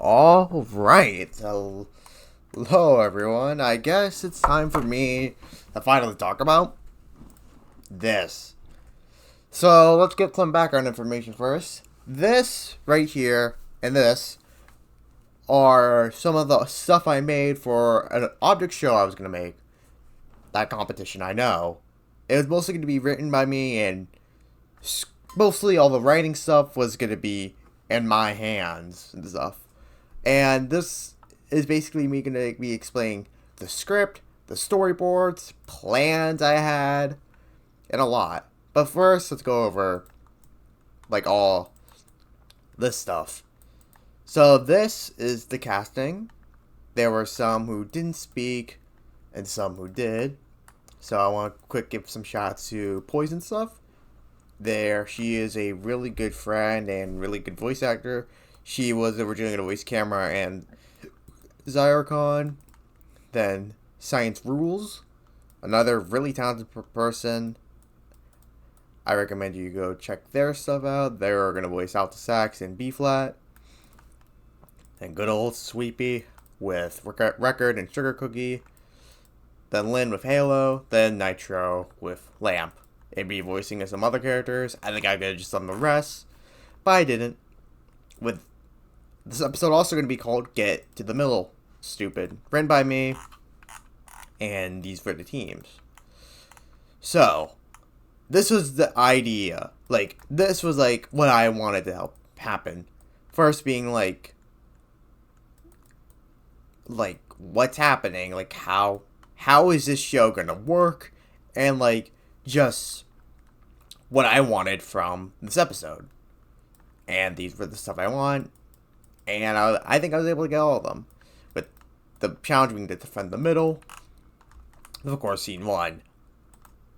Alright, hello everyone. I guess it's time for me to finally talk about this. So, let's get some background information first. This right here and this are some of the stuff I made for an object show I was going to make. That competition, I know. It was mostly going to be written by me, and mostly all the writing stuff was going to be in my hands and stuff. And this is basically me going to be explaining the script, the storyboards, plans I had, and a lot. But first, let's go over, like, all this stuff. So this is the casting. There were some who didn't speak, and some who did. So I want to quick give some shots to Poison Stuff. She is a really good friend and really good voice actor. She was originally going to voice Camera and Zyrcon. Then Science Rules, another really talented person. I recommend you go check their stuff out. They're going to voice Alto Sax and B flat. Then good old Sweepy with Record and Sugar Cookie. Then Lynn with Halo. Then Nitro with Lamp. And be voicing some other characters. I think I could have just done the rest, but I didn't. With this episode also going to be called Get to the Middle, Stupid. Written by me, and these were the teams. So, this was the idea. Like, this was like what I wanted to help happen. First being like what's happening? Like, how is this show going to work? And like, just what I wanted from this episode. And these were the stuff I want. And I think I was able to get all of them. With the challenge being to defend the middle. Of course, scene 1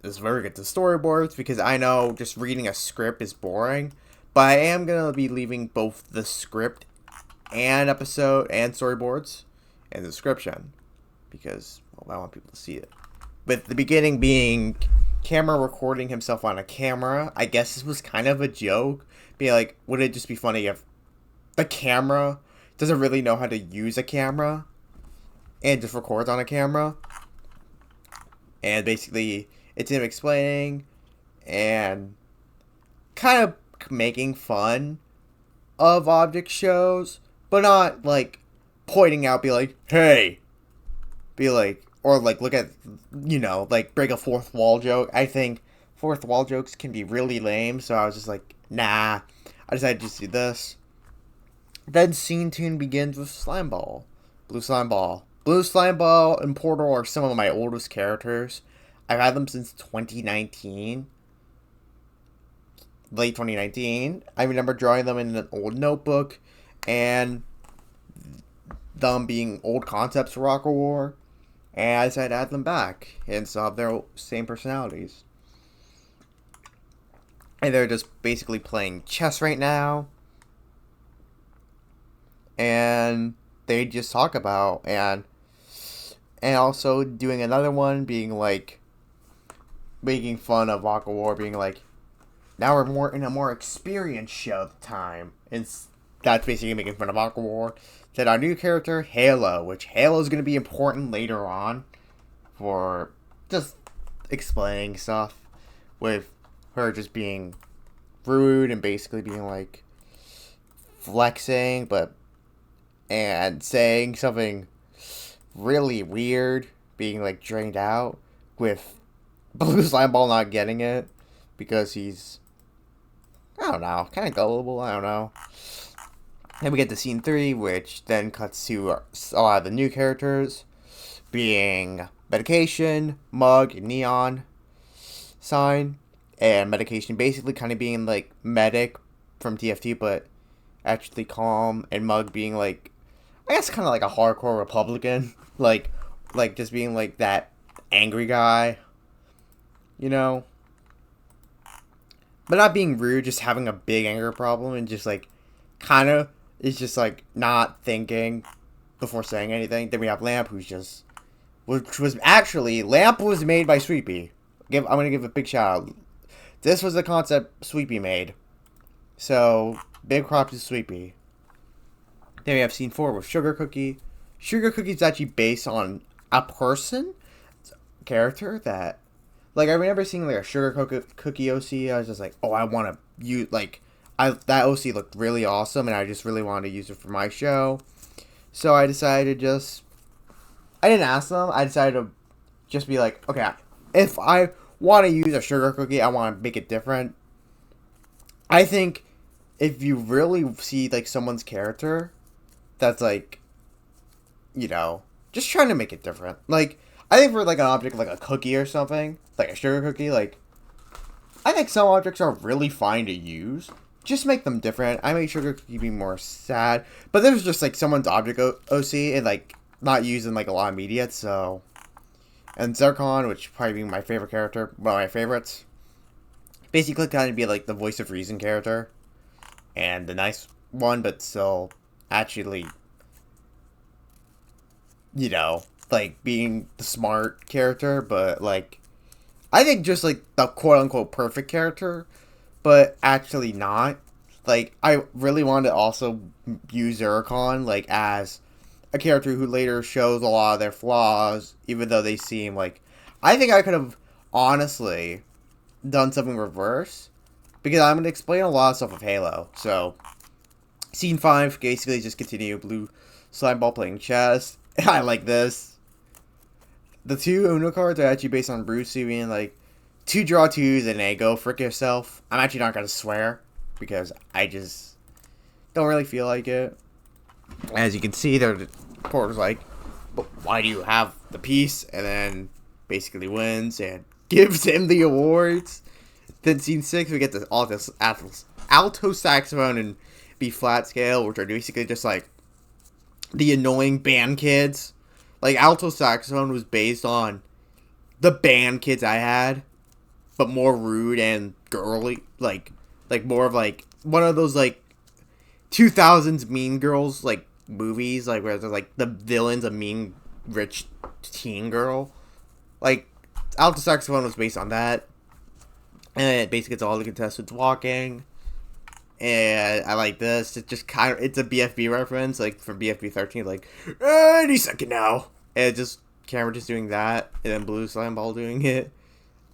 is where we get to storyboards. Because I know just reading a script is boring. But I am going to be leaving both the script and episode and storyboards in the description. Because, well, I want people to see it. With the beginning being Camera recording himself on a camera. I guess this was kind of a joke. Being like, would it just be funny if the camera doesn't really know how to use a camera and just records on a camera? And basically, it's him explaining and kind of making fun of object shows, but not like pointing out, be like, hey, be like, or like look at, like break a fourth wall joke. I think fourth wall jokes can be really lame, so I was just like, nah. I decided to just do this. Then scene 2 begins with Slime Ball. Blue Slime Ball. Blue Slime Ball and Portal are some of my oldest characters. I've had them since 2019. Late 2019. I remember drawing them in an old notebook and them being old concepts for Rock War. And I decided to add them back and still have their same personalities. And they're just basically playing chess right now. And they just talk about and also doing another one being like making fun of Waka War, being like, now we're more in a more experienced show time. And that's basically making fun of Waka War. Then our new character, Halo, which Halo is going to be important later on for just explaining stuff with her just being rude and basically being like flexing and saying something really weird, being like drained out, with Blue Slime Ball not getting it because he's, I don't know, kind of gullible, I don't know. Then we get to scene 3, which then cuts to a lot of the new characters, being Medication, Mug, and Neon Sign. And Medication basically kind of being like Medic from TFT, but actually calm, and Mug being like, I guess kind of like a hardcore Republican, like just being like that angry guy, but not being rude, just having a big anger problem, and just like kind of is just like not thinking before saying anything. Then we have Lamp, which was actually, Lamp was made by Sweepy. I'm gonna give a big shout out. This was the concept Sweepy made. So, big props to Sweepy. Then we have scene 4 with Sugar Cookie. Sugar Cookie is actually based on a person character that, like, I remember seeing like a Sugar Cookie OC. I was just like, oh, I want to use that OC looked really awesome, and I just really wanted to use it for my show. So I decided I didn't ask them. I decided to just be like, okay, if I want to use a Sugar Cookie, I want to make it different. I think if you really see like someone's character that's like, just trying to make it different. Like, I think for like an object like a cookie or something, like a sugar cookie, like, I think some objects are really fine to use. Just make them different. I made sugar cookie be more sad, but this was just like someone's object OC and like not used in like a lot of media. So, and Zircon, which probably be my favorite character, one of my favorites, basically kind of be like the voice of reason character, and the nice one, but still actually, like being the smart character, but like, I think just like the quote unquote perfect character, but actually not. Like, I really wanted to also use Zircon like as a character who later shows a lot of their flaws, even though they seem like, I think I could have honestly done something reverse, because I'm going to explain a lot of stuff of Halo. So, scene 5 basically just continue blue slime ball playing chess. I like this. The 2 Uno cards are actually based on Bruce being like 2 draw 2s and a go frick yourself. I'm actually not going to swear because I just don't really feel like it. As you can see, the reporter's like, but why do you have the piece? And then basically wins and gives him the awards. Then scene 6, we get the alto saxophone and B flat scale, which are basically just like the annoying band kids. Like, alto saxophone was based on the band kids I had, but more rude and girly. Like more of like one of those like 2000s Mean Girls like movies, like where there's like the villain's a mean rich teen girl. Like, alto saxophone was based on that, and it basically gets all the contestants walking. And I like this. It's just kind of, it's a BFB reference, like from BFB 13, like, any second now. And it just, camera just doing that, and then Blue Slime Ball doing it.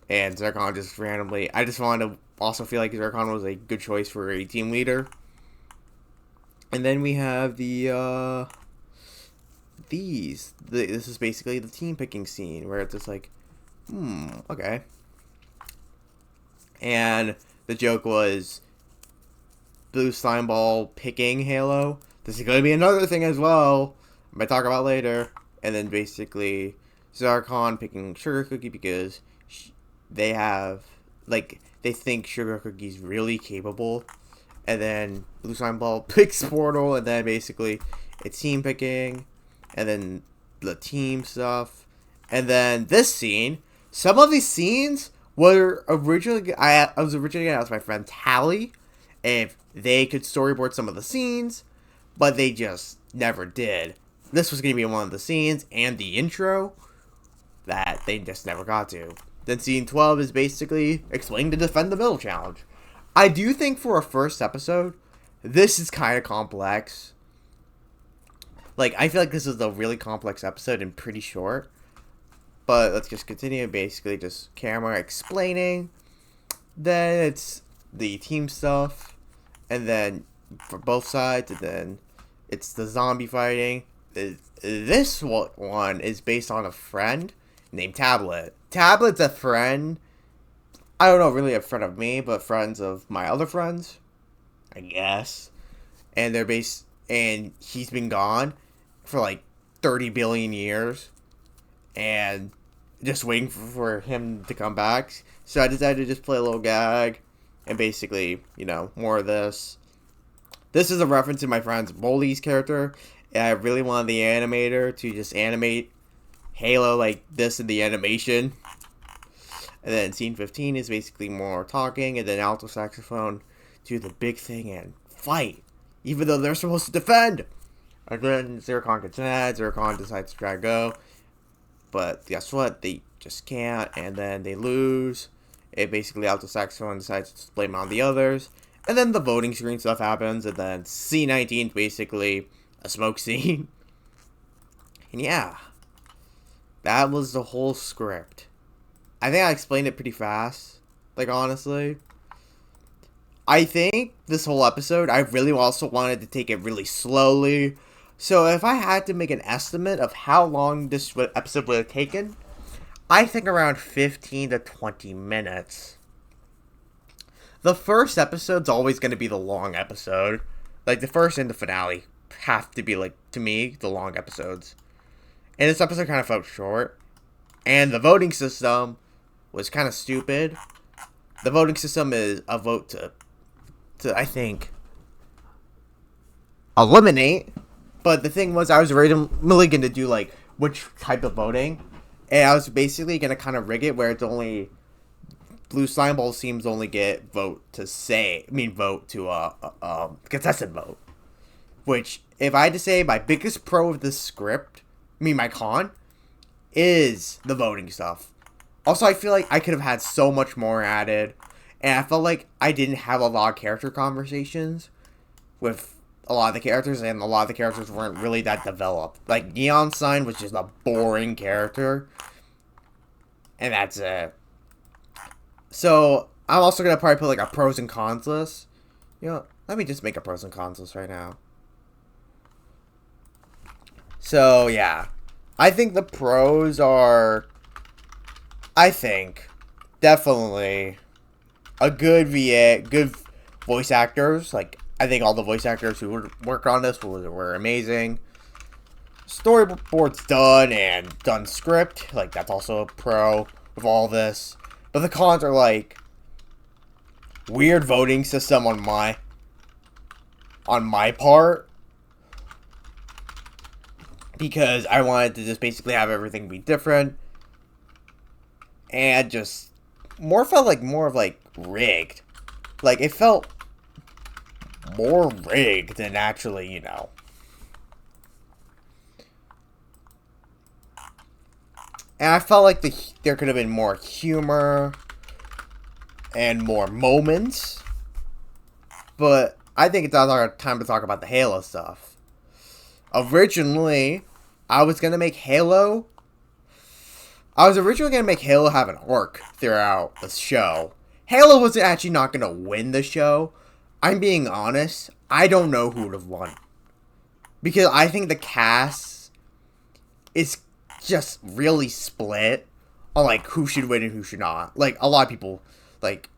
And Zircon just randomly, I just wanted to also feel like Zircon was a good choice for a team leader. And then we have this is basically the team picking scene, where it's just like, okay. And the joke was Blue Slime Ball picking Halo. This is going to be another thing as well, I might talk about later. And then basically Zircon picking Sugar Cookie because they have, like, they think Sugar Cookie's really capable. And then Blue Slime Ball picks Portal, and then basically it's team picking, and then the team stuff. And then this scene, some of these scenes were originally, I was originally going to ask my friend Talli if they could storyboard some of the scenes, but they just never did. This was going to be one of the scenes and the intro that they just never got to. Then scene 12 is basically explain to defend the middle challenge. I do think for a first episode, this is kind of complex. Like, I feel like this is a really complex episode and pretty short. But let's just continue. Basically, just camera explaining. Then it's the team stuff. And then for both sides. And then it's the zombie fighting. This one is based on a friend named Tablet. Tablet's a friend. I don't know, really a friend of me, but friends of my other friends, I guess. And and he's been gone for like 30 billion years. And just waiting for him to come back. So I decided to just play a little gag. And basically, more of this. This is a reference to my friend's Moldy's character. And I really wanted the animator to just animate Halo like this in the animation. And then scene 15 is basically more talking, and then alto saxophone do the big thing and fight, even though they're supposed to defend. And then Zircon gets mad, Zircon decides to try to go, but guess what? They just can't, and then they lose. It basically alto saxophone decides to blame it on the others, and then the voting screen stuff happens, and then C19 basically a smoke scene. And yeah, that was the whole script. I think I explained it pretty fast. Like, honestly. I think this whole episode, I really also wanted to take it really slowly. So if I had to make an estimate of how long this episode would have taken, I think around 15 to 20 minutes. The first episode's always going to be the long episode. Like, the first and the finale have to be, like, to me, the long episodes. And this episode kind of felt short. And the voting system was kind of stupid. The voting system is a vote to I think, eliminate. But the thing was, I was originally going to do, like, which type of voting. And I was basically going to kind of rig it where it's only... Blue slime ball teams only get vote to contestant vote. Which, if I had to say, my biggest pro of this script, my con, is the voting stuff. Also, I feel like I could have had so much more added. And I felt like I didn't have a lot of character conversations with a lot of the characters, and a lot of the characters weren't really that developed. Like, Neon Sign was just a boring character. And that's it. So, I'm also going to probably put, like, a pros and cons list. You know, let me just make a pros and cons list right now. So, yeah. I think the pros are, definitely a good VA, good voice actors. Like, I think all the voice actors who worked on this were amazing. Storyboards done script. Like, that's also a pro of all this. But the cons are, like, weird voting system on my part. Because I wanted to just basically have everything be different. And just felt like more of rigged. Like, it felt more rigged than actually, you know. And I felt like there could have been more humor and more moments. But I think it's our time to talk about the Halo stuff. Originally, I was originally going to make Halo have an arc throughout the show. Halo was actually not going to win the show. I'm being honest. I don't know who would have won. Because I think the cast is just really split on, like, who should win and who should not. Like, a lot of people, like,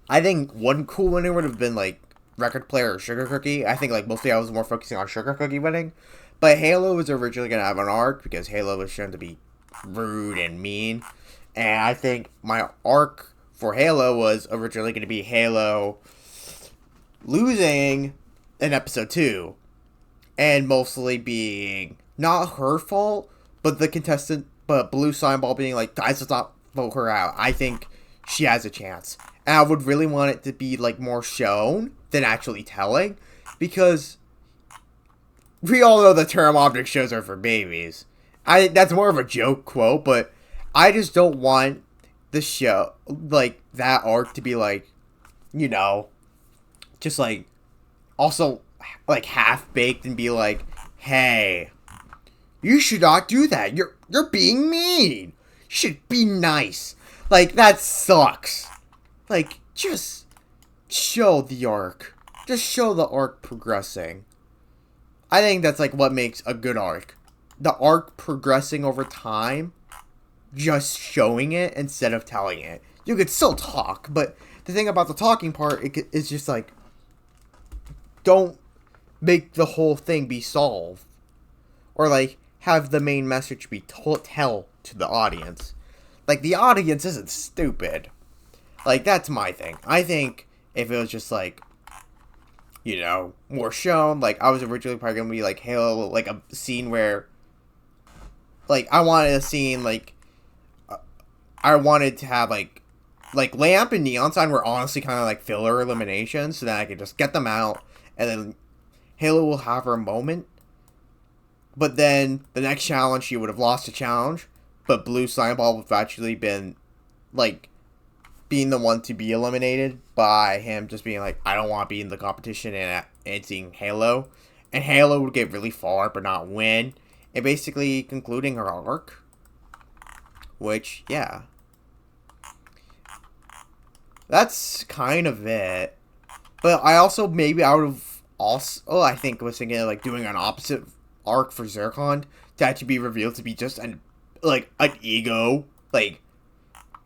I think one cool winner would have been, like, Record Player or Sugar Cookie. I think, like, mostly I was more focusing on Sugar Cookie winning. But Halo was originally going to have an arc because Halo was shown to be rude and mean. And I think my arc for Halo was originally going to be Halo losing in episode 2. And mostly being not her fault, but Blue Slime Ball being like, guys, let's not vote her out. I think she has a chance. And I would really want it to be, like, more shown than actually telling. Because we all know the term object shows are for babies. That's more of a joke quote, but I just don't want the show, like, that arc to be, like, you know, just, like, also, like, half-baked and be like, hey, you should not do that. You're being mean. You should be nice. Like, that sucks. Like, just show the arc. Just show the arc progressing. I think that's, like, what makes a good arc. The arc progressing over time, just showing it instead of telling it. You could still talk, but the thing about the talking part is just, like, don't make the whole thing be solved. Or, like, have the main message be tell to the audience. Like, the audience isn't stupid. Like, that's my thing. I think if it was just, like, you know, more shown, like, I was originally probably going to be, like, Halo, like, a scene where, like, I wanted a scene, like, I wanted to have, like, Lamp and Neon Sign were honestly kind of, like, filler eliminations, so that I could just get them out, and then Halo will have her moment. But then, the next challenge, she would have lost a challenge, but Blue Slime Ball would have actually been, like, being the one to be eliminated by him just being like, I don't want to be in the competition and seeing Halo. and Halo would get really far but not win, and basically concluding her arc. Which, yeah. That's kind of it. But I also, maybe I would have also, I think was thinking of, like, doing an opposite arc for Zircon to actually be revealed to be just an ego. Like,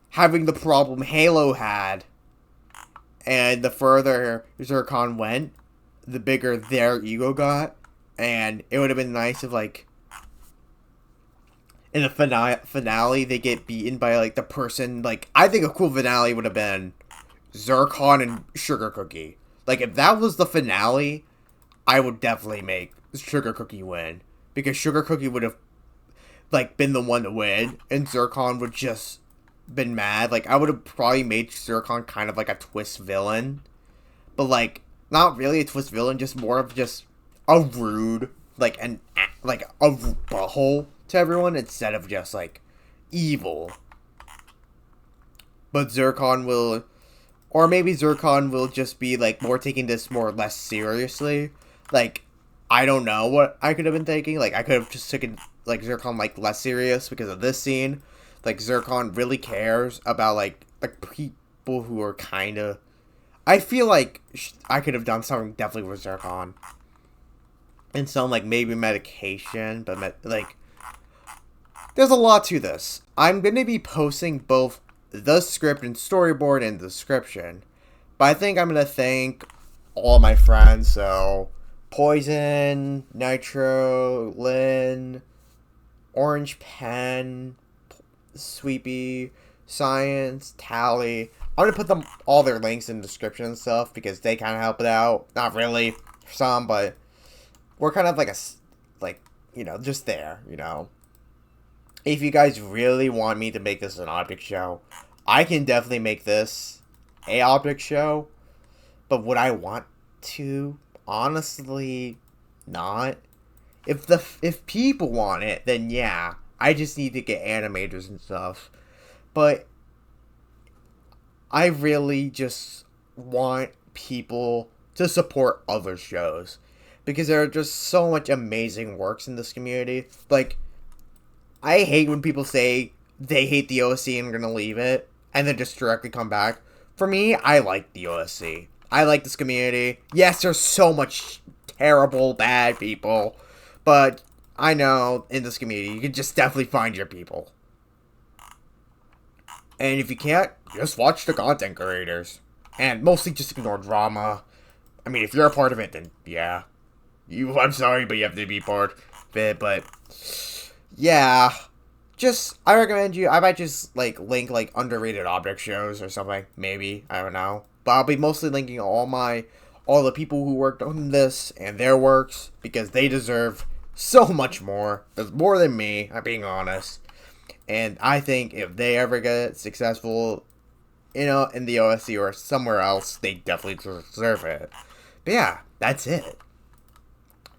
having the problem Halo had. And the further Zircon went, the bigger their ego got. And it would have been nice if, like, in the finale, they get beaten by, like, the person, like, I think a cool finale would have been Zircon and Sugar Cookie. Like, if that was the finale, I would definitely make Sugar Cookie win. Because Sugar Cookie would have, like, been the one to win, and Zircon would just been mad. Like, I would have probably made Zircon kind of like a twist villain. But, like, not really a twist villain, just more of just a rude, like, a butthole to everyone instead of just, like, evil. But Zircon will, or maybe Zircon will just be, like, more taking this more or less seriously. Like, I don't know what I could have been thinking. Like, I could have just taken, like, Zircon, like, less serious because of this scene. Like, Zircon really cares about, like, the people who are kind of, I feel like I could have done something definitely with Zircon. And some, like, maybe medication, but, like, there's a lot to this. I'm going to be posting both the script and storyboard in the description. But I think I'm going to thank all my friends. So, Poison, Nitro, Lynn, Orange Pen, Sweepy, Science, Talli. I'm going to put them all their links in the description and stuff because they kind of help it out. Not really for some, but we're kind of like just there, If you guys really want me to make this an object show, I can definitely make this a object show. But would I want to? Honestly, not. If people want it, then yeah. I just need to get animators and stuff. But I really just want people to support other shows. Because there are just so much amazing works in this community. Like, I hate when people say they hate the OSC and are going to leave it. And then just directly come back. For me, I like the OSC. I like this community. Yes, there's so much terrible, bad people. But I know in this community, you can just definitely find your people. And if you can't, just watch the content creators. And mostly just ignore drama. I mean, if you're a part of it, then yeah. I'm sorry, but you have to be part of it. But yeah. I recommend I might just, like, link, like, underrated object shows or something. Maybe. I don't know. But I'll be mostly linking all the people who worked on this and their works. Because they deserve so much more. There's more than me, I'm being honest. And I think if they ever get successful, in the OSC or somewhere else, they definitely deserve it. But yeah, that's it.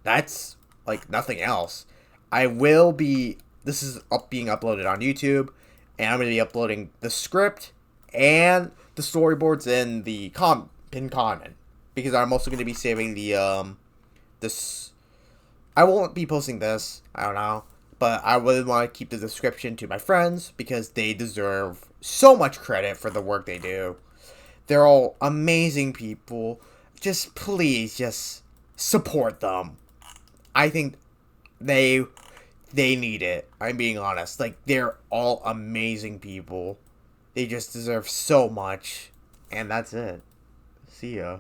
That's, like, nothing else. This is being uploaded on YouTube, and I'm going to be uploading the script and the storyboards in the pin comment. Because I'm also going to be saving this. I won't be posting this, I don't know. But I would want to keep the description to my friends because they deserve so much credit for the work they do. They're all amazing people. Just please, just support them. I think they need it. I'm being honest. Like, they're all amazing people. They just deserve so much. And that's it. See ya.